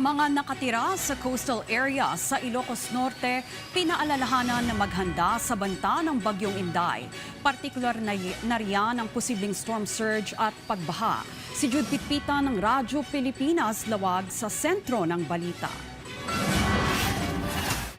Mga nakatira sa coastal area sa Ilocos Norte, pinaalalahanan na maghanda sa banta ng Bagyong Inday. Partikular na riyan ang posibleng storm surge at pagbaha. Si Jude Pitpita ng Radyo Pilipinas lawag sa sentro ng balita.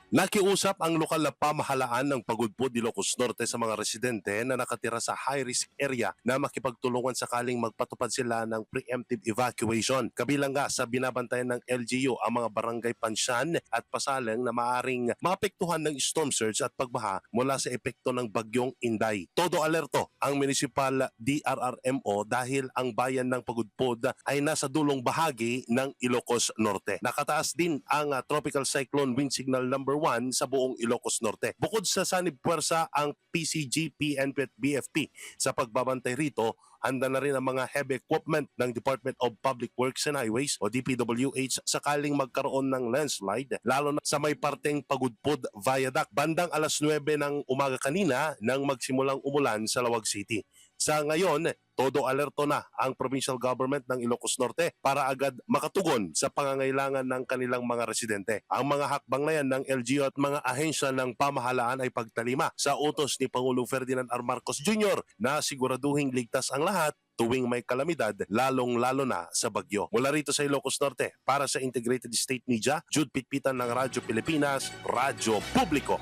Nakiusap ang lokal na pamahalaan ng Pagudpud, Ilocos Norte sa mga residente na nakatira sa high-risk area na makipagtulungan sakaling magpatupad sila ng preemptive evacuation. Kabilang nga sa binabantayan ng LGU ang mga barangay Pansyan at Pasaleng na maaring maapektuhan ng storm surge at pagbaha mula sa epekto ng Bagyong Inday. Todo alerto ang Municipal DRRMO dahil ang bayan ng Pagudpud ay nasa dulong bahagi ng Ilocos Norte. Nakataas din ang Tropical Cyclone Wind Signal number 1 sa buong Ilocos Norte. Bukod sa sanib puwersa ang PCG, PNP at BFP sa pagbabantay rito, handa na rin ang mga heavy equipment ng Department of Public Works and Highways o DPWH sakaling magkaroon ng landslide, lalo na sa may parteng Pagudpud Viaduct. Bandang alas 9 ng umaga kanina nang magsimulang umulan sa Lawag City. Sa ngayon, todo alerto na ang provincial government ng Ilocos Norte para agad makatugon sa pangangailangan ng kanilang mga residente. Ang mga hakbang na yan ng LGU at mga ahensya ng pamahalaan ay pagtalima sa utos ni Pangulong Ferdinand R. Marcos Jr. na siguraduhing ligtas ang lahat tuwing may kalamidad, lalong-lalo na sa bagyo. Mula rito sa Ilocos Norte, para sa Integrated State Media, Jude Pitpitan ng Radyo Pilipinas, Radyo Publiko.